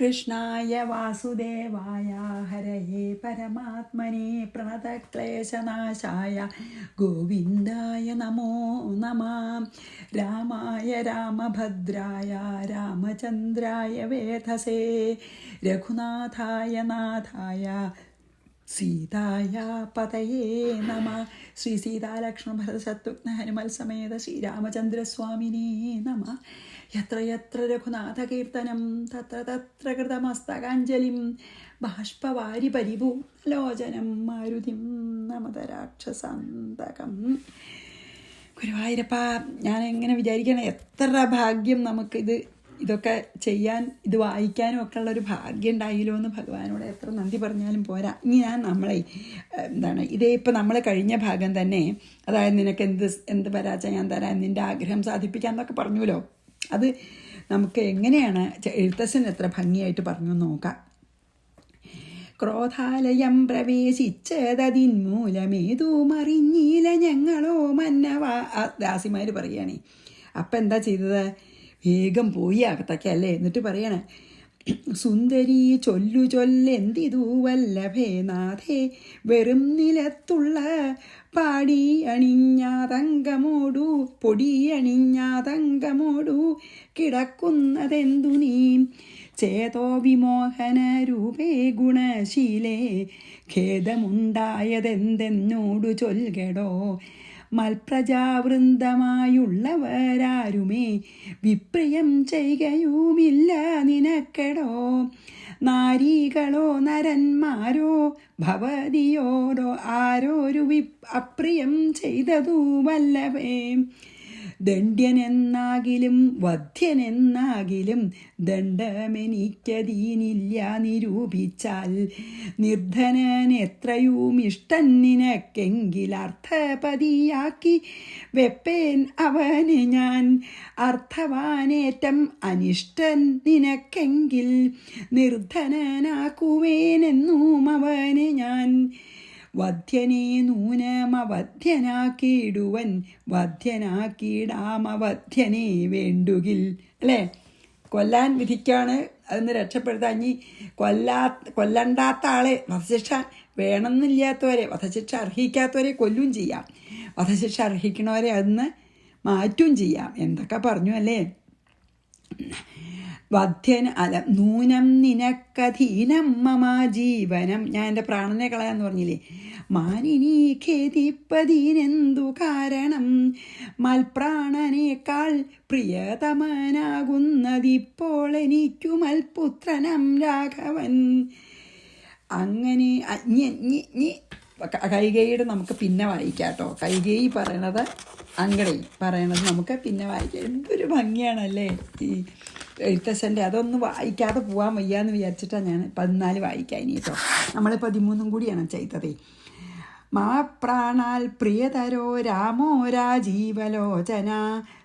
കൃഷ്ണായ വാസുദേവായ ഹരയേ പരമാത്മനെ പ്രണതക്ലേശനാശായ ഗോവിന്ദായ നമോ നമഃ. രാമായ രാമഭദ്രായ രാമചന്ദ്രായ വേധസേ രഘുനാഥായ നാഥായ സീതായ പതയേ നമ. ശ്രീ സീതാലക്ഷ്മണ ഭരത ശത്രുഘ്ന ഹനുമൽ സമേത ശ്രീരാമചന്ദ്രസ്വാമിനേ നമ. യത്ര യത്ര രഘുനാഥകീർത്തനം തത്ര തത്ര കൃതമസ്തകാഞ്ജലിം ബാഷ്പവാരി പരിഭൂലോചനം മാരുതിം നമത രാക്ഷസാന്തകം. ഗുരുവായൂരപ്പ, ഞാൻ എങ്ങനെ വിചാരിക്കണം, എത്ര ഭാഗ്യം ഇതൊക്കെ ചെയ്യാൻ, ഇത് വായിക്കാനും ഒക്കെ ഉള്ളൊരു ഭാഗ്യം ഉണ്ടായില്ലോ എന്ന് ഭഗവാനോട് എത്ര നന്ദി പറഞ്ഞാലും പോരാ. ഇനി ഇതേ ഇപ്പം നമ്മൾ കഴിഞ്ഞ ഭാഗം തന്നെ, അതായത് നിനക്ക് എന്ത് പരാജ ഞാൻ തരാൻ, നിൻ്റെ ആഗ്രഹം സാധിപ്പിക്കാൻ എന്നൊക്കെ പറഞ്ഞുല്ലോ. അത് നമുക്ക് എങ്ങനെയാണ് എഴുത്തച്ഛൻ എത്ര ഭംഗിയായിട്ട് പറഞ്ഞു നോക്കാം. ക്രോധാലയം പ്രവേശിച്ചതതിന്മൂലമേതുമറിഞ്ഞീല ഞങ്ങളോ മന്നവ. ദാസിമാർ പറയുകയാണേ. അപ്പം എന്താ ചെയ്തത്? വേഗം പോയി അകത്തൊക്കെയല്ലേ. എന്നിട്ട് പറയണേ, സുന്ദരി ചൊല്ലെന്തിതു വല്ലഭേനാഥേ വെറും നിലത്തുള്ള പാടി അണിഞ്ഞാതങ്കമോടു പൊടി അണിഞ്ഞാതങ്കമോടു കിടക്കുന്നതെന്തു നീ ചേതോ വിമോഹന രൂപേ ഗുണശീലേ ഖേദമുണ്ടായതെന്തെന്നോടു ചൊൽകെടോ. മൽപ്രജാവൃന്ദമായുള്ളവരാരുമേ വിപ്രിയം ചെയ്യുകയുമില്ല നിനക്കെടോ. നാരീകളോ നരന്മാരോ ഭവതിയോരോ ആരോരു അപ്രിയം ചെയ്തതു വല്ലഭേ. ദണ്ഡ്യനെന്നാകിലും വധ്യനെന്നാകിലും ദണ്ഡമെനിക്കതീനില്ല നിരൂപിച്ചാൽ. നിർധനൻ എത്രയും ഇഷ്ടൻ നിനക്കെങ്കിൽ അർത്ഥപതിയാക്കി വെപ്പേൻ അവന് ഞാൻ. അർത്ഥവാനേറ്റം അനിഷ്ടൻ നിനക്കെങ്കിൽ നിർധനനാക്കുവേനെന്നും അവന് ഞാൻ. വധ്യനെ നൂനമവധ്യനാക്കിയിടുവൻ വധ്യനാക്കിയിടാമവധ്യനെ വേണ്ടുകിൽ. അല്ലേ? കൊല്ലാൻ വിധിക്കാണ്, അതൊന്ന് രക്ഷപ്പെടുത്താൻ. ഇനി കൊല്ലണ്ടാത്ത ആളെ വധശിക്ഷ വേണമെന്നില്ലാത്തവരെ, വധശിക്ഷ അർഹിക്കാത്തവരെ കൊല്ലും ചെയ്യാം, വധശിക്ഷ അർഹിക്കണവരെ അതൊന്ന് മാറ്റും ചെയ്യാം. എന്തൊക്കെ പറഞ്ഞു അല്ലേ? നൂനം നിനക്കധീനം മമ ജീവനം. ഞാൻ എൻ്റെ പ്രാണനെ കളയാന്ന് പറഞ്ഞില്ലേ. മാനിനി ഖേദിപ്പതിനെന്തു കാരണം? മൽപ്രാണനേക്കാൾ പ്രിയതമനാകുന്നതിപ്പോൾ എനിക്കു മൽപുത്രനം രാഘവൻ. അങ്ങനെ കൈകേയിയുടെ നമുക്ക് പിന്നെ വായിക്കാം കേട്ടോ. കൈകേയി പറയണത് അങ്കടയും പറയണത് നമുക്ക് പിന്നെ വായിക്കാം. എന്തൊരു ഭംഗിയാണല്ലേ ഈ എഴുത്തച്ഛൻ്റെ. അതൊന്ന് വായിക്കാതെ പോകാൻ വയ്യാന്ന് വിചാരിച്ചിട്ടാണ് ഞാൻ 14 വായിക്കാം ഇനി കേട്ടോ. നമ്മൾ 13 കൂടിയാണ് ചെയ്തതേ. മാ പ്രാണാൽ പ്രിയതരോ രാമോ രാജീവലോചന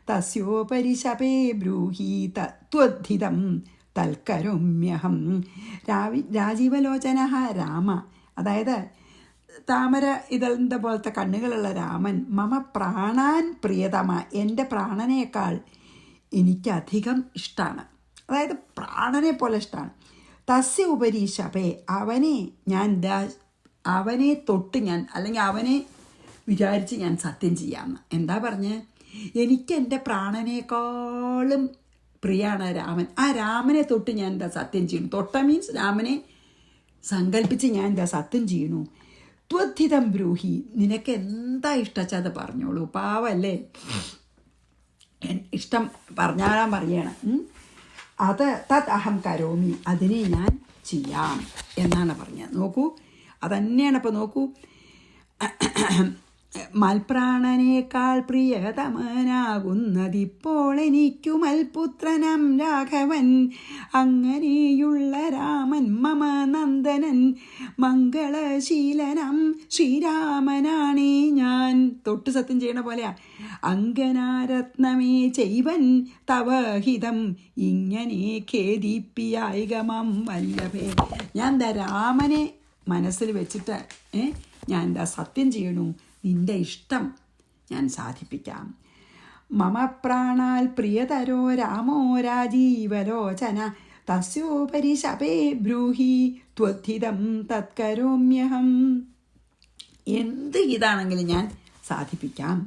തസ്യോപരി ശപേ ബ്രൂഹി തത്വദ്ധിതം തൽക്കരോമ്യഹം. രാജീവലോചന രാമ, അതായത് താമര ഇതളിൻ്റെ പോലത്തെ കണ്ണുകളുള്ള രാമൻ. മമ പ്രാണാൻ പ്രിയതമ, എൻ്റെ പ്രാണനേക്കാൾ എനിക്കധികം ഇഷ്ടമാണ്, അതായത് പ്രാണനെ പോലെ ഇഷ്ടമാണ്. തസ്യ ഉപരി ശപേ, അവനെ തൊട്ട് ഞാൻ, അല്ലെങ്കിൽ അവനെ വിചാരിച്ച് ഞാൻ സത്യം ചെയ്യാമെന്ന്. എന്താ പറഞ്ഞ്? എനിക്ക് എൻ്റെ പ്രാണനേക്കാളും പ്രിയാണ് രാമൻ. ആ രാമനെ തൊട്ട് ഞാൻ എന്താ സത്യം ചെയ്യണു? തൊട്ട മീൻസ് രാമനെ സങ്കല്പിച്ച് ഞാൻ എന്താ സത്യം ചെയ്യണു. ത്വദ്ധിതം ബ്രൂഹി, നിനക്ക് എന്താ ഇഷ്ടച്ചാൽ അത് പറഞ്ഞോളൂ. പാവല്ലേ, ഇഷ്ടം പറഞ്ഞാലാൻ പറയണം. തത് അഹം കരോമി, അതിനെ ഞാൻ ചെയ്യാം എന്നാണ് പറഞ്ഞത്. നോക്കൂ, അതന്നെയാണ്. അപ്പോൾ നോക്കൂ, മൽപ്രാണനേക്കാൾ പ്രിയതമനാകുന്നതിപ്പോൾ എനിക്കു മൽപുത്രനം രാഘവൻ. അങ്ങനെയുള്ള രാമൻ മമ നന്ദനൻ മംഗളശീലനം ശ്രീരാമനാണേ ഞാൻ. തൊട്ട് സത്യം ചെയ്യണ പോലെയാ. അങ്കനാരത്നമേ ചെയ്വൻ തവഹിതം ഇങ്ങനെ ഖേദിപ്പിയായികമം വല്ലഭേ. ഞാൻ എന്താ രാമനെ മനസ്സിൽ വെച്ചിട്ട് ഞാൻ എന്താ സത്യം ചെയ്യണു, നിൻ്റെ ഇഷ്ടം ഞാൻ സാധിപ്പിക്കാം. മമ പ്രാണാൽ പ്രിയതരോ രാമോ രാജീവലോചന തസ്യോപരി ശപേ ബ്രൂഹി ത്വദ്ധിതം തത്കരോമ്യഹം. എന്ത് ഇതാണെങ്കിലും ഞാൻ സാധിപ്പിക്കാം.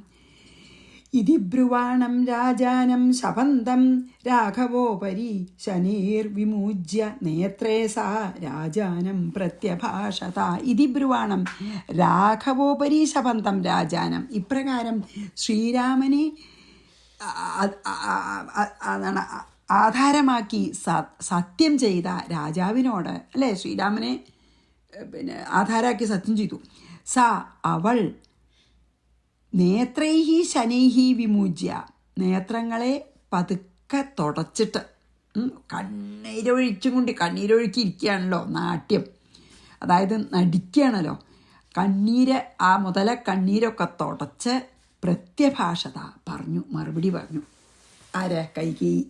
ഇതി ബ്രുവാണം രാജാനം ശപന്തം രാഘവോപരി ശനൈർവിമുജ്യ നേത്രേ സാ രാജാനം പ്രത്യഭാഷത. ഇതി ബ്രുവാണം രാഘവോപരി ശപന്തം രാജാനം. ഇപ്രകാരം ശ്രീരാമനെ ആധാരമാക്കി സത്യം ചെയ്ത രാജാവിനോട്, അല്ലേ, ശ്രീരാമനെ ആധാരമാക്കി സത്യം ചെയ്തു. സാ അവൾ നേത്രൈഹി ശനൈഹി വിമുജ്യ, നേത്രങ്ങളെ പതുക്കെ തുടച്ചിട്ട്, കണ്ണീരൊഴുക്കിയിരിക്കുകയാണല്ലോ നാട്യം, അതായത് നടിക്കുകയാണല്ലോ, ആ മുതല കണ്ണീരൊക്കെ തുടച്ച് പ്രത്യഭാഷത പറഞ്ഞു, മറുപടി പറഞ്ഞു. ആര്? കൈകേയി.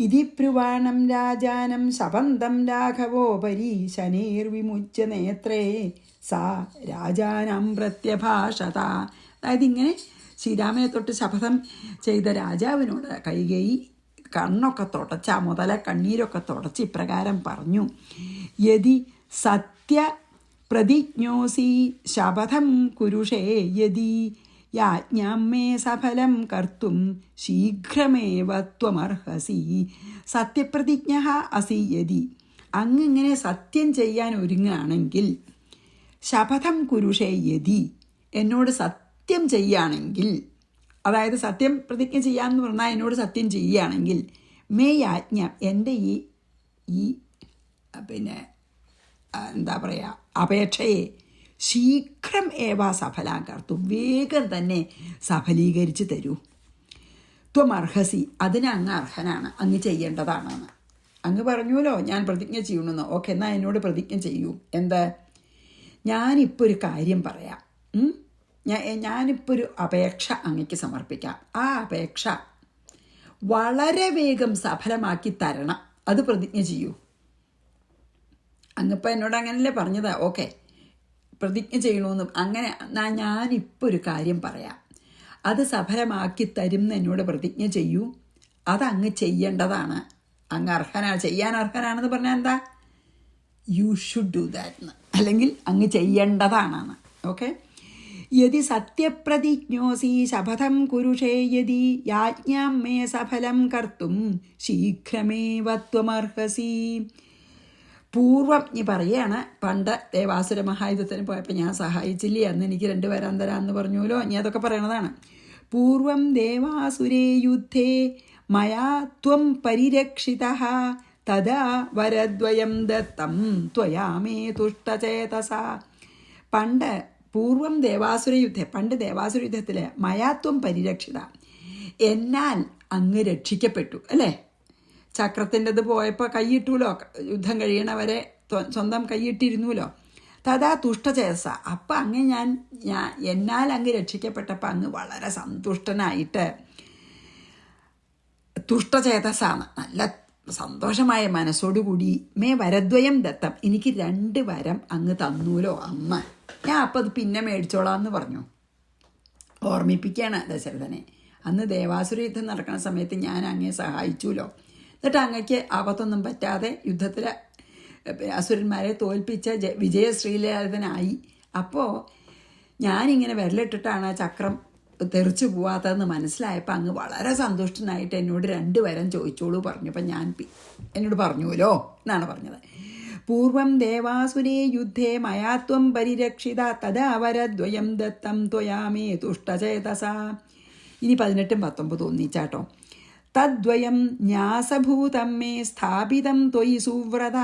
ഇതി ബ്രുവാണം രാജാനം ശപന്തം രാഘവോപരി ശനൈർവിമുജ്യ നേത്രേ സാ രാജാനം പ്രത്യഭാഷത. അതായത് ഇങ്ങനെ ശ്രീരാമനെ തൊട്ട് ശപഥം ചെയ്ത രാജാവിനോട് കൈകേയി കണ്ണൊക്കെ തുടച്ച്, ആ മുതല കണ്ണീരൊക്കെ തുടച്ച് ഇപ്രകാരം പറഞ്ഞു. യതി സത്യ പ്രതിജ്ഞോസി ശപഥം കുരുഷേ യതി യാജ്ഞാം മേ സഫലം കർത്തും ശീഘ്രമേവ ത്വമർഹസി. സത്യപ്രതിജ്ഞ അസി യതി, അങ്ങിങ്ങനെ സത്യം ചെയ്യാൻ ഒരുങ്ങുകയാണെങ്കിൽ, ശപഥം കുരുഷേ യതി, എന്നോട് സത്യം ചെയ്യുകയാണെങ്കിൽ, അതായത് സത്യം പ്രതിജ്ഞ ചെയ്യാമെന്ന് പറഞ്ഞാൽ എന്നോട് സത്യം ചെയ്യുകയാണെങ്കിൽ, മേ യാജ്ഞ, എൻ്റെ ഈ എന്താ പറയുക, അപേക്ഷയെ ശീഘ്രം ഏവ സഫലാകർത്തു, വേഗം തന്നെ സഫലീകരിച്ച് തരൂ. ത്വമർഹസി, അതിന് അങ്ങ് അർഹനാണ്, അങ്ങ് ചെയ്യേണ്ടതാണെന്ന്. അങ്ങ് പറഞ്ഞുവല്ലോ ഞാൻ പ്രതിജ്ഞ ചെയ്യണമെന്ന്. ഓക്കെ, എന്നാൽ എന്നോട് പ്രതിജ്ഞ ചെയ്യൂ. എന്താ? ഞാനിപ്പോൾ ഒരു കാര്യം പറയാം. ഞാനിപ്പോൾ ഒരു അപേക്ഷ അങ്ങക്ക് സമർപ്പിക്കാം. ആ അപേക്ഷ വളരെ വേഗം സഫലമാക്കി തരണം. അത് പ്രതിജ്ഞ ചെയ്യൂ. അങ്ങിപ്പോൾ എന്നോട് അങ്ങനല്ലേ പറഞ്ഞത്. ഓക്കെ, പ്രതിജ്ഞ ചെയ്യണമെന്ന്. അങ്ങനെ ഞാനിപ്പോൾ ഒരു കാര്യം പറയാം, അത് സഫലമാക്കി തരും എന്ന് എന്നോട് പ്രതിജ്ഞ ചെയ്യൂ. അതങ്ങ് ചെയ്യേണ്ടതാണ്. അങ്ങ് അർഹനാണ്, ചെയ്യാൻ അർഹനാണെന്ന് പറഞ്ഞാൽ എന്താ? യു ഷുഡ് ഡു ദാറ്റ് എന്ന്, അല്ലെങ്കിൽ അങ്ങ് ചെയ്യേണ്ടതാണെന്ന്. ഓക്കെ. യതി സത്യപ്രതിജ്ഞോസി ശപഥം കുരുഷേ യതി യാജ്ഞാം മേ സഫലം കർത്തും ശീഘ്രമേവ ത്വമർഹസി. പൂർവം നീ പറയുകയാണ്, പണ്ട് ദേവാസുര മഹായുദ്ധത്തിന് പോയപ്പോൾ ഞാൻ സഹായിച്ചില്ലേ, അന്ന് എനിക്ക് 2 വരം തരാമെന്ന് പറഞ്ഞുല്ലോ. ഇനി അതൊക്കെ പറയണതാണ്. പൂർവം ദേവാസുരേ യുദ്ധേ മയാ ത്വം പരിരക്ഷിതഃ തദാ വരദ്വയം ദത്തം ത്വയാ മേ തുഷ്ടചേതസ. പൂർവം ദേവാസുര യുദ്ധേ, പണ്ട് ദേവാസുര യുദ്ധത്തിൽ മയാത്വം പരിരക്ഷിത, എന്നാൽ അങ്ങ് രക്ഷിക്കപ്പെട്ടു, അല്ലേ? ചക്രത്തിൻ്റെത് പോയപ്പോൾ കൈയിട്ടുല്ലോ, യുദ്ധം കഴിയണവരെ സ്വന്തം കൈയിട്ടിരുന്നുല്ലോ. തഥാ തുഷ്ടചേതസ, അപ്പം അങ്ങ് എന്നാൽ അങ്ങ് രക്ഷിക്കപ്പെട്ടപ്പോൾ അങ്ങ് വളരെ സന്തുഷ്ടനായിട്ട്, തുഷ്ടചേതസാണ്, നല്ല സന്തോഷമായ മനസ്സോടുകൂടി, മേ വരദ്വയം ദത്തം, എനിക്ക് 2 വരം അങ്ങ് തന്നൂലോ അമ്മ. ഞാൻ അപ്പം അത് പിന്നെ മേടിച്ചോളാമെന്ന് പറഞ്ഞു. ഓർമ്മിപ്പിക്കുകയാണ് ദശരഥനെ. അന്ന് ദേവാസുര യുദ്ധം നടക്കുന്ന സമയത്ത് ഞാൻ അങ്ങേ സഹായിച്ചുല്ലോ. എന്നിട്ട് അങ്ങയ്ക്ക് ആപത്തൊന്നും പറ്റാതെ യുദ്ധത്തിൽ അസുരന്മാരെ തോൽപ്പിച്ച വിജയശ്രീലാളിതനായി. അപ്പോൾ ഞാനിങ്ങനെ വിരലിട്ടിട്ടാണ് ആ ചക്രം തെറിച്ചു പോവാത്തതെന്ന് മനസ്സിലായപ്പോൾ അങ്ങ് വളരെ സന്തുഷ്ടനായിട്ട് എന്നോട് 2 വരം ചോദിച്ചോളൂ പറഞ്ഞു. അപ്പം ഞാൻ എന്നോട് പറഞ്ഞുവല്ലോ എന്നാണ് പറഞ്ഞത്. പൂർവം ദേവാസുരേ യുദ്ധേ മയാത്വം പരിരക്ഷിത തദാ വരദ്വയം ദത്തം ത്വയാ മേ തുഷ്ടചേതസ. ഇനി 18ഉം 19ഉം ഒന്നിച്ചാട്ടോ. തദ്വയം ന്യാസഭൂതം മേ സ്ഥാപിതം ത്വയി സുവ്രത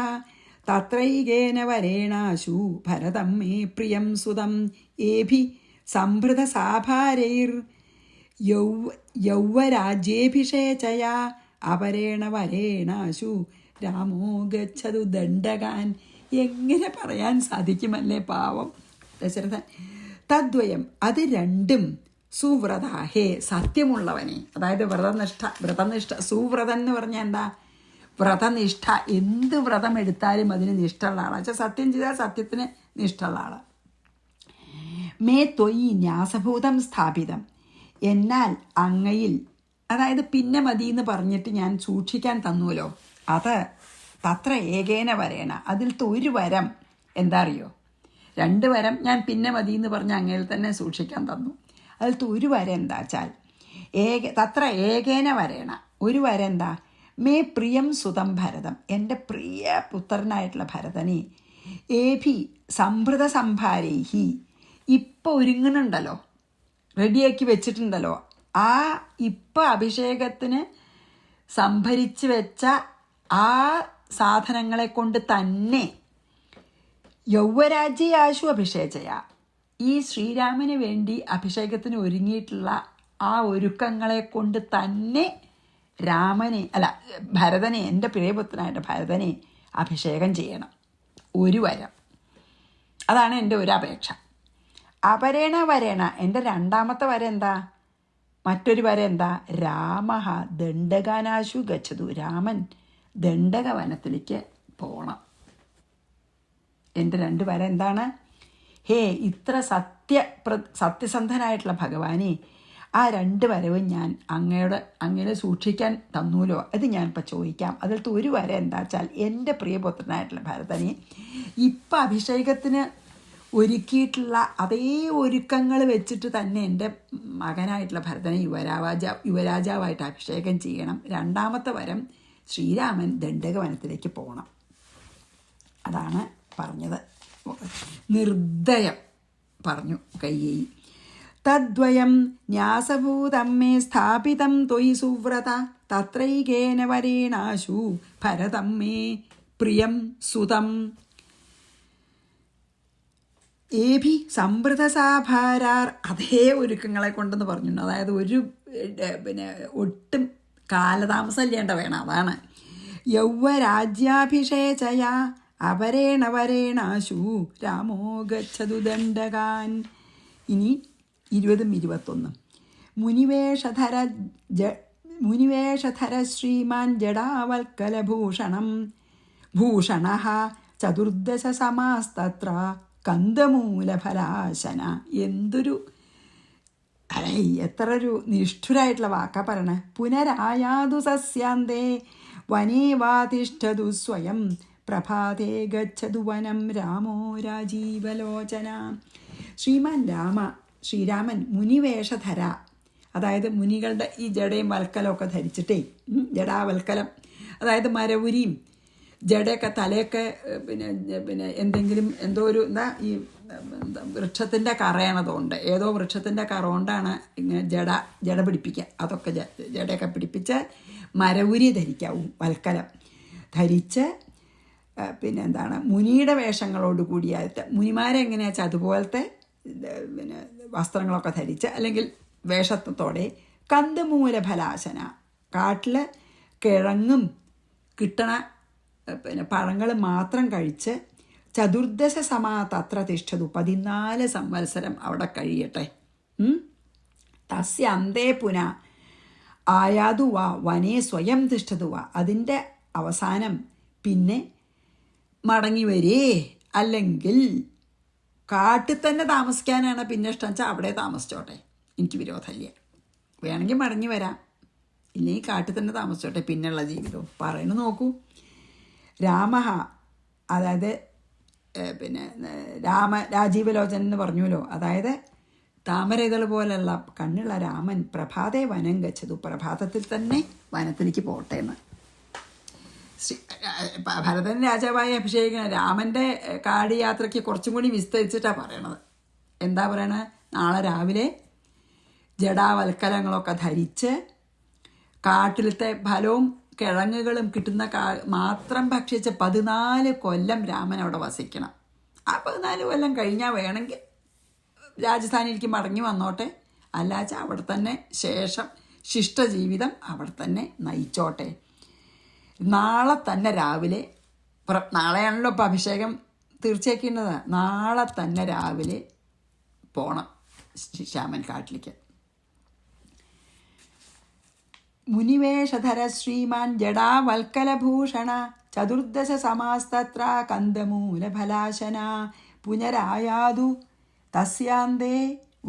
തത്രൈകേന വരേണാശു ഭരതം മേ പ്രിയം സുതം ഏഭി സംഭൃത സാഭാരൈർ യൗവരാജ്യേഭിഷേചയാ അപരേണ വരേണാശു രാമോ ഗച്ഛതു ദണ്ഡകാൻ. എങ്ങനെ പറയാൻ സാധിക്കുമല്ലേ പാവം ദശരഥൻ. തദ്വയം, അത് 2ഉം സുവ്രത, ഹേ സത്യമുള്ളവനെ, അതായത് വ്രതനിഷ്ഠ. സുവ്രതൻ എന്ന് പറഞ്ഞാൽ എന്താ? വ്രതനിഷ്ഠ. എന്ത് വ്രതം എടുത്താലും അതിന് നിഷ്ഠയുള്ള ആളാണ്. വെച്ചാൽ സത്യം ചെയ്താൽ സത്യത്തിന് നിഷ്ഠയുള്ള ആള്. മേ ത്വയി ന്യാസഭൂതം സ്ഥാപിതം, എന്നാൽ അങ്ങയിൽ, അതായത് പിന്നെ മതി എന്ന് പറഞ്ഞിട്ട് ഞാൻ സൂക്ഷിക്കാൻ തന്നുവല്ലോ, അത് തത്ര ഏകേന വരേണ, അതിലത്തെ ഒരു വരം എന്താ അറിയോ? 2 വരം ഞാൻ പിന്നെ മതി എന്ന് പറഞ്ഞ് അങ്ങയിൽ തന്നെ സൂക്ഷിക്കാൻ തന്നു. അതിലത്തെ ഒരു വരം എന്താ വെച്ചാൽ തത്ര ഏകേന വരേണ, ഒരു വരം എന്താ? മേ പ്രിയം സുതം ഭരതം, എൻ്റെ പ്രിയ പുത്രനായിട്ടുള്ള ഭരതനെ ഏഭി സംഭൃത സംഭാരേഹി, ഇപ്പം ഒരുങ്ങുന്നുണ്ടല്ലോ, റെഡിയാക്കി വെച്ചിട്ടുണ്ടല്ലോ, ആ ഇപ്പം അഭിഷേകത്തിന് സംഭരിച്ച് വെച്ച ആ സാധനങ്ങളെ കൊണ്ട് തന്നെ യൗവരാജ്യാശു അഭിഷേചയ, ഈ ശ്രീരാമന് വേണ്ടി അഭിഷേകത്തിന് ഒരുങ്ങിയിട്ടുള്ള ആ ഒരുക്കങ്ങളെ കൊണ്ട് തന്നെ ഭരതനെ, എൻ്റെ പ്രിയപുത്രനായിട്ട് ഭരതനെ അഭിഷേകം ചെയ്യണം. ഒരു വരം, അതാണ് എൻ്റെ ഒരു അപേക്ഷ. അപരേണ വരേണ, എൻ്റെ രണ്ടാമത്തെ വരം എന്താ? മറ്റൊരു വരം എന്താ? രാമ ദണ്ഡകാനാശു ഗച്ഛതു, രാമൻ ദണ്ഡകവനത്തിലേക്ക് പോകണം. എൻ്റെ 2 വരം എന്താണ്? ഹേ, ഇത്ര സത്യസന്ധനായിട്ടുള്ള ഭഗവാനെ, ആ 2 വരവും ഞാൻ അങ്ങയുടെ സൂക്ഷിക്കാൻ തന്നൂലോ, അത് ഞാനിപ്പോൾ ചോദിക്കാം. അതിലത്തെ ഒരു വരം എന്താ വെച്ചാൽ, എൻ്റെ പ്രിയപുത്രനായിട്ടുള്ള ഭരതനെ ഇപ്പം അഭിഷേകത്തിന് ഒരുക്കിയിട്ടുള്ള അതേ ഒരുക്കങ്ങൾ വെച്ചിട്ട് തന്നെ എൻ്റെ മകനായിട്ടുള്ള ഭരതനെ യുവരാജാവായിട്ട് അഭിഷേകം ചെയ്യണം. രണ്ടാമത്തെ വരം, ശ്രീരാമൻ ദണ്ഡകവനത്തിലേക്ക് പോകണം. അതാണ് പറഞ്ഞത്. നിർദ്ദയം പറഞ്ഞു കൈകേയി. തദ്വയം ന്യാസഭൂതം മേ സ്ഥാപിതം ത്വയി സുവ്രത, തത്രൈകേന വരേണാശു ഭരതം മേ പ്രിയം സുതം. ഏഭി സംവൃതസാഭാരാർ, അതേ ഒരുക്കങ്ങളെ കൊണ്ടെന്ന് പറഞ്ഞിട്ടുണ്ട്. അതായത് ഒട്ടും കാലതാമസം ഇല്ലേണ്ട വേണം. അതാണ് യൗവരാജ്യാഭിഷേചയ അപരേണ വരേണാശു രാമോ ഗച്ഛതു ദണ്ഡകാൻ. ഇനി 20-21. മുനിവേഷധര ശ്രീമാൻ ജടാവൽക്കലഭൂഷണം ഭൂഷണഃ ചതുർദശ സമാസ്തത്ര കന്ദമൂലഫലാശന. എത്രൊരു നിഷ്ഠുരായിട്ടുള്ള വാക്കാ പറയണേ. പുനരായാതു സസ്യാന്തേ വനേ വാതിഷ്ഠതു സ്വയം പ്രഭാതേ ഗച്ഛതു വനം രാമോ രാജീവലോചന. ശ്രീരാമൻ മുനിവേഷധര, അതായത് മുനികളുടെ ഈ ജടയും വൽക്കലമൊക്കെ ധരിച്ചിട്ടേ, ജടാവൽക്കലം അതായത് മരവുരിയും ജടയൊക്കെ തലയൊക്കെ പിന്നെ എന്തെങ്കിലും എന്തോ ഒരു ഈ വൃക്ഷത്തിൻ്റെ കറയണതുകൊണ്ട്, ഏതോ വൃക്ഷത്തിൻ്റെ കറ കൊണ്ടാണ് ഇങ്ങനെ ജട പിടിപ്പിക്കുക. അതൊക്കെ ജടയൊക്കെ പിടിപ്പിച്ച് മരവുരി ധരിക്കാവും, വൽക്കലം ധരിച്ച് മുനിയുടെ വേഷങ്ങളോട് കൂടിയായിട്ട്, മുനിമാരെങ്ങനെയാ വെച്ചാൽ അതുപോലത്തെ വസ്ത്രങ്ങളൊക്കെ ധരിച്ച് അല്ലെങ്കിൽ വേഷത്വത്തോടെ കന്ദമൂലഫലാശന, കാട്ടിൽ കിഴങ്ങും കിട്ടണ പഴങ്ങൾ മാത്രം കഴിച്ച് ചതുർദശ സമാതത്ര തിഷ്ഠതു, 14 സംവത്സരം അവിടെ കഴിയട്ടെ. തസ്യ അന്തേ പുന ആയാതു വാ വനേ സ്വയം തിഷ്ഠതു വാ, അതിൻ്റെ അവസാനം പിന്നെ മടങ്ങി വരേ, അല്ലെങ്കിൽ കാട്ടിൽ തന്നെ താമസിക്കാനാണ് പിന്നെ ഇഷ്ടം വെച്ചാൽ അവിടെ താമസിച്ചോട്ടെ, എനിക്ക് വിരോധമില്ല. വേണമെങ്കിൽ മടങ്ങി വരാം, ഇല്ലെങ്കിൽ കാട്ടിൽ തന്നെ താമസിച്ചോട്ടെ പിന്നെയുള്ള ജീവിതവും. പറയണു നോക്കൂ. അതായത് രാജീവലോചനൻ എന്ന് പറഞ്ഞുല്ലോ, അതായത് താമരകൾ പോലുള്ള കണ്ണുള്ള രാമൻ പ്രഭാതേ വനം ഗച്ഛതു, പ്രഭാതത്തിൽ തന്നെ വനത്തിലേക്ക് പോട്ടെ എന്ന്. ഭരതൻ രാജാവായി അഭിഷേകിക്കുന്ന രാമൻ്റെ കാട് യാത്രയ്ക്ക് കുറച്ചും കൂടി വിസ്തരിച്ചിട്ടാണ് പറയണത്. എന്താ പറയണത്? നാളെ രാവിലെ ജടാവൽക്കലങ്ങളൊക്കെ ധരിച്ച് കാട്ടിലത്തെ ഫലവും കിഴങ്ങുകളും കിട്ടുന്ന മാത്രം ഭക്ഷിച്ച് 14 കൊല്ലം രാമൻ അവിടെ വസിക്കണം. ആ 14 കൊല്ലം കഴിഞ്ഞാൽ വേണമെങ്കിൽ രാജധാനിയിലേക്ക് മടങ്ങി വന്നോട്ടെ, അല്ലാച്ച അവിടെ തന്നെ ശേഷം ശിഷ്ടജീവിതം അവിടെ തന്നെ നയിച്ചോട്ടെ. നാളെ തന്നെ രാവിലെ, നാളെയാണല്ലോ ഇപ്പോൾ അഭിഷേകം തീർച്ചയാക്കുന്നത്, നാളെ തന്നെ രാവിലെ പോണം ശ്യാമൻ കാട്ടിലേക്ക്. മുനിവേഷധര ശ്രീമാൻ ജടാവൽക്കലഭൂഷണ ചതുർദശ സമാസ്തത്ര കന്ദമൂലഫലാശന പുനരായാതു തസ്യാന്തേ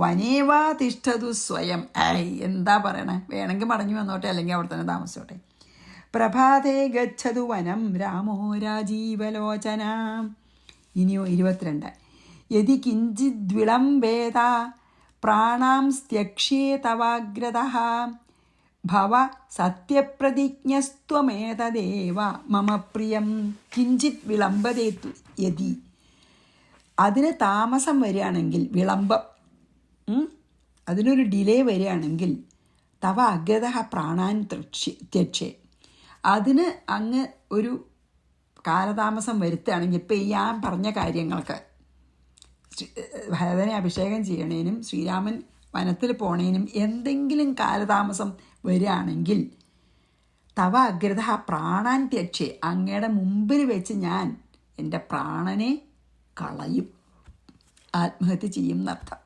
വനേവാ തിഷ്ഠതു സ്വയം. എന്താ പറയണേ? വേണമെങ്കിൽ മടങ്ങി വന്നോട്ടെ, അല്ലെങ്കിൽ അവിടെ തന്നെ താമസിച്ചോട്ടെ. പ്രഭാതേ ഗച്ഛതു വനം രാമോ രാജീവലോചന. ഇനിയോ 22. യദി കിഞ്ചിദ് വിളംബേത പ്രാണാംസ്ത്യക്ഷ്യേ തവാഗ്രതഃ ഭവ സത്യപ്രതിജ്ഞസ്ത്വമേതദേവ മമ പ്രിയം. കിഞ്ചിത് വിളംബതേതു യതി, അതിന് താമസം വരികയാണെങ്കിൽ, വിളംബം, അതിനൊരു ഡിലേ വരികയാണെങ്കിൽ, തവ അഗ്രത പ്രാണാൻ ത്യക്ഷേ, അതിന് അങ്ങ് ഒരു കാലതാമസം വരുത്തുകയാണെങ്കിൽ, ഇപ്പം ഞാൻ പറഞ്ഞ കാര്യങ്ങൾക്ക് ഭരതനെ അഭിഷേകം ചെയ്യണേനും ശ്രീരാമൻ വനത്തിൽ പോണേനും എന്തെങ്കിലും കാലതാമസം വരികയാണെങ്കിൽ, തവ അഗ്രത പ്രാണാൻ ത്യക്ഷേ, അങ്ങയുടെ മുമ്പിൽ വെച്ച് ഞാൻ എൻ്റെ പ്രാണനെ കളയും, ആത്മഹത്യ ചെയ്യും എന്നർത്ഥം.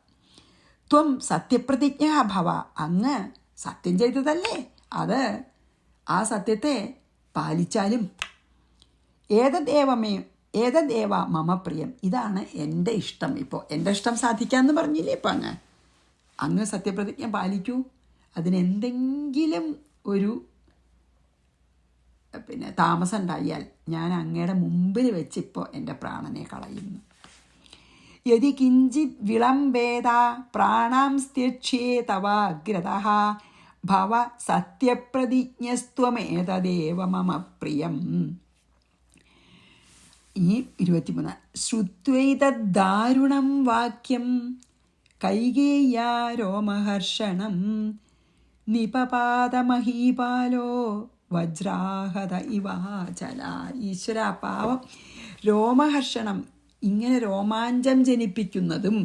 ത്വം സത്യപ്രതിജ്ഞ ഭവ, അങ്ങ് സത്യം ചെയ്തതല്ലേ, അത് ആ സത്യത്തെ പാലിച്ചാലും. ഏതദേവ മമ പ്രിയം, ഇതാണ് എൻ്റെ ഇഷ്ടം. ഇപ്പോൾ എൻ്റെ ഇഷ്ടം സാധിക്കാമെന്ന് പറഞ്ഞില്ലേ ഇപ്പം അങ്ങ് സത്യപ്രതിജ്ഞ പാലിക്കൂ. അതിനെന്തെങ്കിലും ഒരു താമസം ഉണ്ടായാൽ ഞാൻ അങ്ങയുടെ മുമ്പിൽ വെച്ചിപ്പോൾ എൻ്റെ പ്രാണനെ കളയുന്നു. യദി കിഞ്ചിത് വിളംബേത പ്രാണാംസ്ത്യക്ഷ്യേ തവാഗ്രതഃ ഭവ സത്യപ്രതിജ്ഞസ്ത്വമേതദേവ മമ പ്രിയം. ഇനി 23. ശ്രുത്വൈതദ്ദാരുണം വാക്യം കൈകേയ്യാ രോമഹർഷണം നിപപാതമഹീപാലോ വജ്രാഹത ഇവാചല. ഈശ്വര, പാവം, രോമഹർഷണം, ഇങ്ങനെ രോമാഞ്ചം ജനിപ്പിക്കുന്നതും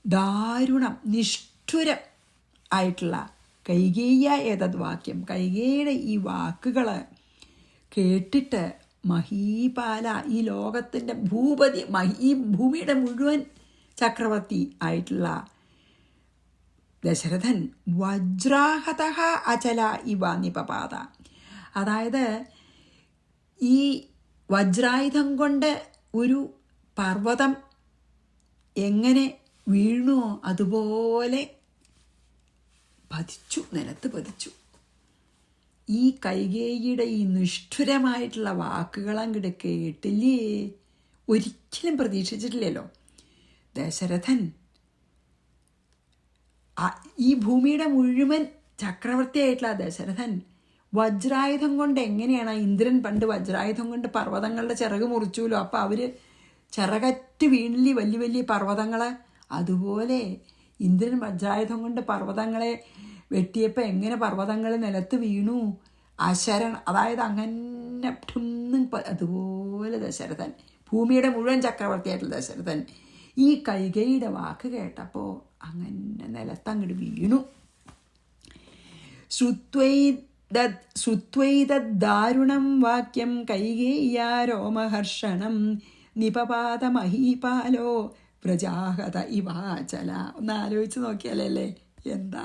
ദാരുണം, നിഷ്ഠുരം ആയിട്ടുള്ള കൈകേയ്യ ഏതത് വാക്യം, കൈകേയുടെ ഈ വാക്കുകൾ കേട്ടിട്ട് മഹീപാല, ഈ ലോകത്തിൻ്റെ ഭൂപതി, ഈ ഭൂമിയുടെ മുഴുവൻ ചക്രവർത്തി ആയിട്ടുള്ള ദശരഥൻ വജ്രാഹത അചല ഇവ നിപപാത, അതായത് ഈ വജ്രായുധം കൊണ്ട് ഒരു പർവ്വതം എങ്ങനെ വീണോ അതുപോലെ പതിച്ചു, നിലത്ത് പതിച്ചു. ഈ കൈകേയിയുടെ ഈ നിഷ്ഠുരമായിട്ടുള്ള വാക്കുകളങ്ങോട്ട് കേട്ടില്ലേ, ഒരിക്കലും പ്രതീക്ഷിച്ചിട്ടില്ലല്ലോ. ദശരഥൻ ഈ ഭൂമിയുടെ മുഴുവൻ ചക്രവർത്തിയായിട്ടുള്ള ദശരഥൻ വജ്രായുധം കൊണ്ട് എങ്ങനെയാണ്, ഇന്ദ്രൻ പണ്ട് വജ്രായുധം കൊണ്ട് പർവ്വതങ്ങളുടെ ചിറക് മുറിച്ചുല്ലോ, അപ്പോൾ അവർ ചിറകറ്റ് വീണില്ലേ വലിയ വലിയ പർവ്വതങ്ങൾ, അതുപോലെ ഇന്ദ്രൻ വജ്രായുധം കൊണ്ട് പർവ്വതങ്ങളെ വെട്ടിയപ്പോൾ എങ്ങനെ പർവ്വതങ്ങൾ നിലത്ത് വീണു, അശരണം, അതായത് അങ്ങനെ അതുപോലെ ദശരഥൻ, ഭൂമിയുടെ മുഴുവൻ ചക്രവർത്തിയായിട്ടുള്ള ദശരഥൻ ഈ കൈകേയിയുടെ വാക്ക് കേട്ടപ്പോൾ അങ്ങനെ നിലത്തങ്ങോട്ട് വീണു. ശ്രുത്വൈതദ്ദാരുണം വാക്യം കൈകേയ്യാ രോമഹർഷണം നിപപാതമഹീപാലോ വ്രജാഹത ഇവാചല. ഒന്ന് ആലോചിച്ച് നോക്കിയാലല്ലേ എന്താ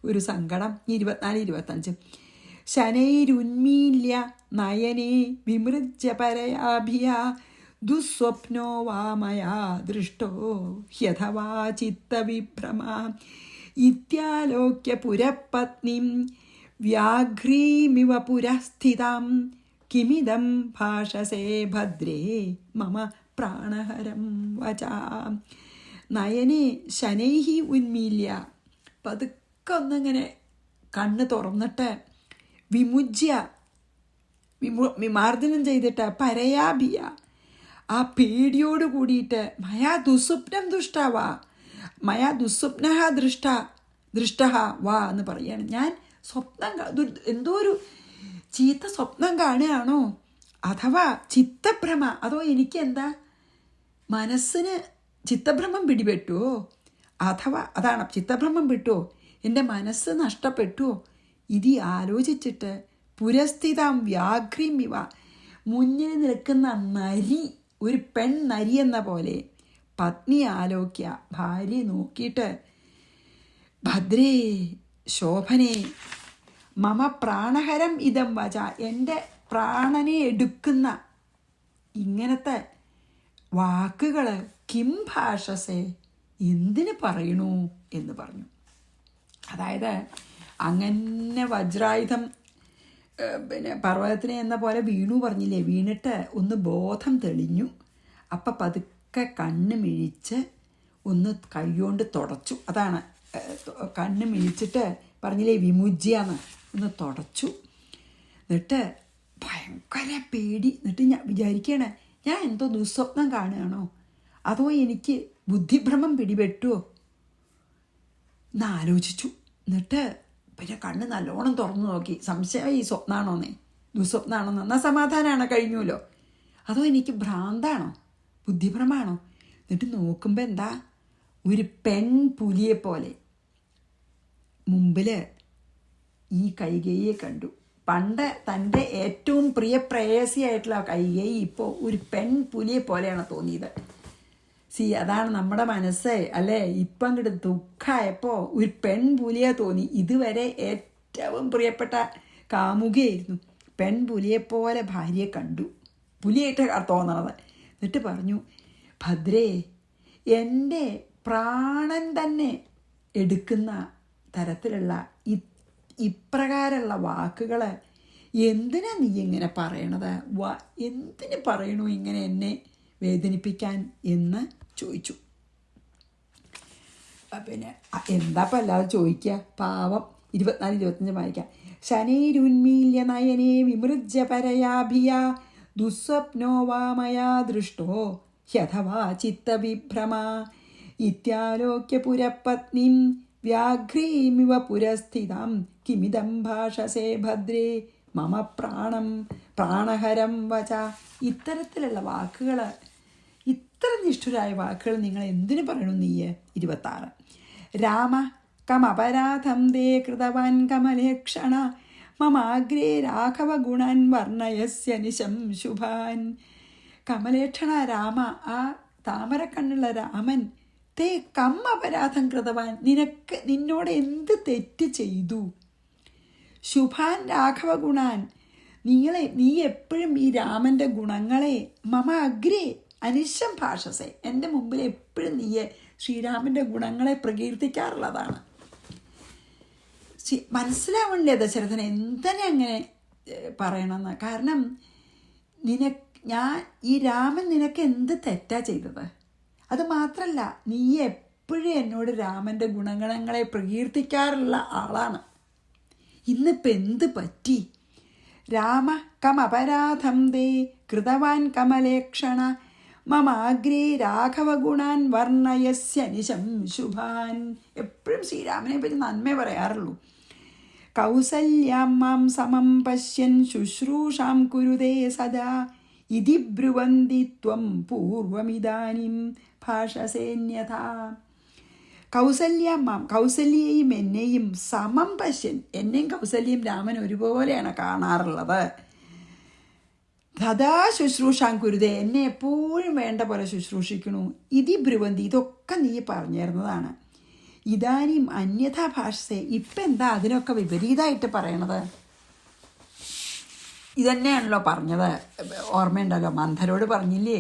ഒരു സങ്കടം. 24-25. ശനൈരുന്മീല്യ നയനേ വിമൃജ്യ പരയാഭിയ ദുസ്വപ്നോ വാ മയാ ദൃഷ്ടോ ഹ്യഥവാ ചിത്തവിഭ്രമ ഇത്യാലോക്യ പുരപത്നിം വ്യാഘ്രീമിവ പുരസ്ഥിതാം കിമിദം ഭാഷസേ ഭദ്രേ മമ പ്രാണഹരം വചാം. നയനെ ശനൈഹി ഉന്മീല്യ, പതുക്കെ ഒന്നിങ്ങനെ കണ്ണ് തുറന്നിട്ട്, വിമുജ്യ വിമാർജനം ചെയ്തിട്ട്, പരയാഭിയ ആ പേടിയോട് കൂടിയിട്ട്, മയാ ദുസ്വപ്നം ദുഷ്ടാവാ, മയാ ദുസ്വപ്ന ദൃഷ്ട വാ എന്ന് പറയാണ്. ഞാൻ സ്വപ്നം, എന്തോ ഒരു ചീത്ത സ്വപ്നം കാണുകയാണോ, അഥവാ ചിത്തഭ്രമ, അതോ എനിക്കെന്താ മനസ്സിന് ചിത്തഭ്രമം പിടിപെട്ടുവോ, അഥവാ അതാണ് ചിത്തഭ്രമം പെട്ടുവോ, എൻ്റെ മനസ്സ് നഷ്ടപ്പെട്ടുവോ, ഇത് ആലോചിച്ചിട്ട് പുരസ്ഥിതാം വ്യാഘ്രീം ഇവ, മുന്നിൽ നിൽക്കുന്ന നരി, ഒരു പെൺ നരി എന്ന പോലെ പത്നി ആലോക്യ, ഭാര്യ നോക്കിയിട്ട്, ഭദ്രേ ശോഭനേ മമ പ്രാണഹരം ഇതം വച, എൻ്റെ പ്രാണനെ എടുക്കുന്ന ഇങ്ങനത്തെ വാക്കുകൾ കിം ഭാഷസേ, എന്തിന് പറയണു എന്ന് പറഞ്ഞു. അതായത് അങ്ങനെ വജ്രായുധം പർവ്വതത്തിനെ എന്ന പോലെ വീണു പറഞ്ഞില്ലേ, വീണിട്ട് ഒന്ന് ബോധം തെളിഞ്ഞു. അപ്പം പതുക്കെ കണ്ണ് മിഴിച്ച് ഒന്ന് കൈകൊണ്ട് തുടച്ചു. അതാണ് കണ്ണ് മിഴിച്ചിട്ട് പറഞ്ഞില്ലേ വിമുജ്യാന്ന്, ഒന്ന് തുടച്ചു. എന്നിട്ട് ഭയങ്കര പേടി. എന്നിട്ട് ഞാൻ വിചാരിക്കുകയാണ്, ഞാൻ എന്തോ ദുസ്വപ്നം കാണുകയാണോ, അതോ എനിക്ക് ബുദ്ധിഭ്രമം പിടിപെട്ടുവോ എന്നാലോചിച്ചു. എന്നിട്ട് പിന്നെ കണ്ണ് നല്ലോണം തുറന്നു നോക്കി. സംശയം ഈ സ്വപ്നമാണോന്നേ, ദുസ്വപ്നമാണോന്ന്. എന്നാൽ സമാധാനമാണോ, കഴിഞ്ഞുല്ലോ. അതോ എനിക്ക് ഭ്രാന്താണോ, ബുദ്ധിഭ്രമാണോ? എന്നിട്ട് നോക്കുമ്പോൾ എന്താ, ഒരു പെൺപുലിയെ പോലെ മുമ്പിൽ ഈ കൈകേയിയെ കണ്ടു. പണ്ട് തൻ്റെ ഏറ്റവും പ്രിയ പ്രേയസിയായിട്ടുള്ള കൈകേയി ഇപ്പോൾ ഒരു പെൺപുലിയെ പോലെയാണ് തോന്നിയത്. അതാണ് നമ്മുടെ മനസ്സ് അല്ലേ. ഇപ്പം അങ്ങോട്ട് ദുഃഖമായപ്പോൾ ഒരു പെൺപുലിയെ തോന്നി. ഇതുവരെ ഏറ്റവും പ്രിയപ്പെട്ട കാമുകയായിരുന്നു, പെൺപുലിയെപ്പോലെ ഭാര്യയെ കണ്ടു, പുലിയായിട്ട് തോന്നണത്. എന്നിട്ട് പറഞ്ഞു, ഭദ്രേ, എൻ്റെ പ്രാണൻ തന്നെ എടുക്കുന്ന തരത്തിലുള്ള ഇപ്രകാരമുള്ള വാക്കുകൾ എന്തിനാ നീ ഇങ്ങനെ പറയണത്, എന്തിന് പറയണു ഇങ്ങനെ എന്നെ വേദനിപ്പിക്കാൻ എന്ന് ചോദിച്ചു. പിന്നെ എന്താപ്പം അല്ലാതെ ചോദിക്കുക, പാവം. 24-25 വായിക്കാം. ശനൈരുന്മീല്യ നയനേ വിമൃജ്യ പരയാഭിയ ദുസ്വപ്നോ വാമയാ ദൃഷ്ടോ ഹ്യഥവാ ചിത്തവിഭ്രമ ഇത്യാലോക്യ പുരപത്നിം വ്യാഘ്രീമിവ പുരസ്ഥിതാം കിമിദം ഭാഷസേ ഭദ്രേ മമ പ്രാണഹരം വച. ഇത്തരത്തിലുള്ള വാക്കുകൾ, ഇത്ര നിഷ്ഠുരായ വാക്കുകൾ നിങ്ങൾ എന്തിനു പറയണു നീയ്? 26. രാമ കമപരാധം ദേ കൃതവാൻ കമലേക്ഷണ മമാഗ്രേ രാഘവ ഗുണാൻ വർണ്ണയസ്യ നിശം ശുഭാൻ. കമലേക്ഷണ രാമ, ആ താമരക്കണ്ണുള്ള രാമൻ, തേ അപരാധം കൃതവാൻ, നിന്നോട് എന്ത് തെറ്റ് ചെയ്തു? ശുഭാൻ രാഘവ ഗുണാൻ, നീ എപ്പോഴും ഈ രാമൻ്റെ ഗുണങ്ങളെ മമ അഗ്രേ അനിശം ഭാഷസേ, എൻ്റെ മുമ്പിൽ എപ്പോഴും നീ ശ്രീരാമൻ്റെ ഗുണങ്ങളെ പ്രകീർത്തിക്കാറുള്ളതാണ്. മനസ്സിലാവണില്ലേ ദശരഥൻ എന്തിനെ അങ്ങനെ പറയണമെന്ന്? കാരണം ഈ രാമൻ നിനക്ക് എന്ത് തെറ്റാ ചെയ്തത്? അത് മാത്രല്ല, നീ എപ്പോഴും എന്നോട് രാമൻ്റെ ഗുണഗണങ്ങളെ പ്രകീർത്തിക്കാറുള്ള ആളാണ്. ഇന്നിപ്പോൾ എന്ത് പറ്റി? രാമ കമപരാധം ദേ കൃതവാൻ കമലേക്ഷണ മമാഗ്രേ രാഘവ ഗുണാൻ വർണ്ണയസ്യ നിശം ശുഭാൻ. എപ്പോഴും ശ്രീരാമനെ പറ്റി നന്മ പറയാറുള്ളൂ. കൗസല്യാം മാം സമം പശ്യൻ ശുശ്രൂഷാം കുരുതേ സദാ ഇതി ബ്രുവന്തി ത്വം പൂർവമിദാനിം ഭാഷസേന്യഥാ. കൗസല്യാം മാം, കൗസല്യയും എന്നെയും സമം പശ്യൻ, എന്നെയും കൗസല്യം രാമൻ ഒരുപോലെയാണ് കാണാറുള്ളത്. സദാ ശുശ്രൂഷാം കുരുതേ, എന്നെ എപ്പോഴും വേണ്ട പോലെ ശുശ്രൂഷിക്കണു. ഇതി ബ്രുവന്തി, ഇതൊക്കെ നീ പറഞ്ഞിരുന്നതാണ്. ഇതാനും അന്യഥാ ഭാഷസേ, ഇപ്പം എന്താ അതിനൊക്കെ വിപരീതമായിട്ട് പറയണത്? ഇതന്നെയാണല്ലോ പറഞ്ഞത്, ഓർമ്മയുണ്ടല്ലോ, മന്ധരോട് പറഞ്ഞില്ലേ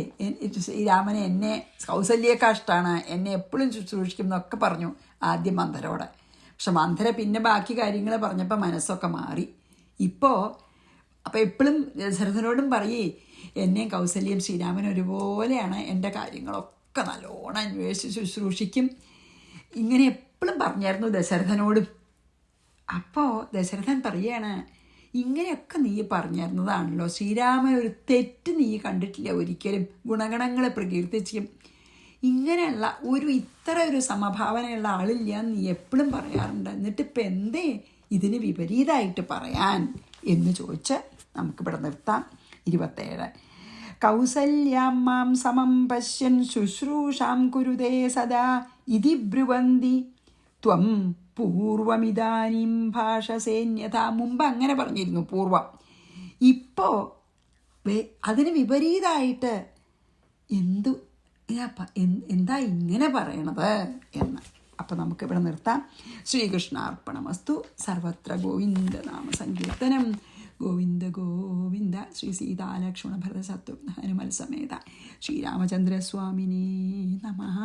രാമനെ, എന്നെ കൗസല്യേക്കാ ഇഷ്ടമാണ്, എന്നെ എപ്പോഴും ശുശ്രൂഷിക്കും എന്നൊക്കെ പറഞ്ഞു ആദ്യം മന്ധരോട്. പക്ഷെ മന്ധര പിന്നെ ബാക്കി കാര്യങ്ങൾ പറഞ്ഞപ്പോൾ മനസ്സൊക്കെ മാറി. അപ്പോൾ എപ്പോഴും ദശരഥനോടും പറയേ, എന്നെയും കൗസല്യം ശ്രീരാമൻ ഒരുപോലെയാണ്, എൻ്റെ കാര്യങ്ങളൊക്കെ നല്ലോണം അന്വേഷിച്ച് ശുശ്രൂഷിക്കും, ഇങ്ങനെ എപ്പോഴും പറഞ്ഞായിരുന്നു ദശരഥനോടും. അപ്പോൾ ദശരഥൻ പറയാണ്, ഇങ്ങനെയൊക്കെ നീ പറഞ്ഞിരുന്നതാണല്ലോ, ശ്രീരാമൻ ഒരു തെറ്റ് നീ കണ്ടിട്ടില്ല ഒരിക്കലും, ഗുണഗണങ്ങളെ പ്രകീർത്തിച്ചും ഇങ്ങനെയുള്ള ഇത്ര ഒരു സമഭാവനയുള്ള ആളില്ല എന്ന് നീ എപ്പോഴും പറയാറുണ്ട്. എന്നിട്ടിപ്പോൾ എന്തേ ഇതിന് വിപരീതമായിട്ട് പറയാൻ എന്ന് ചോദിച്ച് നമുക്കിവിടെ നിർത്താം. 27. കൗസല്യാം മാം സമം പശ്യൻ ശുശ്രൂഷാം കുരുതേ സദാ ഇതി ബ്രുവന്തി ത്വം പൂർവമിദാനിം ഭാഷസേന്യഥ. മുമ്പ് അങ്ങനെ പറഞ്ഞിരുന്നു പൂർവം. ഇപ്പോൾ അതിന് വിപരീതമായിട്ട് എന്താ ഇങ്ങനെ പറയണത് എന്ന്. അപ്പം നമുക്കിവിടെ നിർത്താം. ശ്രീകൃഷ്ണാർപ്പണമസ്തു. സർവത്ര ഗോവിന്ദനാമ സങ്കീർത്തനം. ഗോവിന്ദ ഗോവിന്ദ. ശ്രീ സീതാലക്ഷ്മണ ഭരത ശത്രുഘ്ന ഹനുമൽ സമേത ശ്രീരാമചന്ദ്രസ്വാമിനേ നമഃ.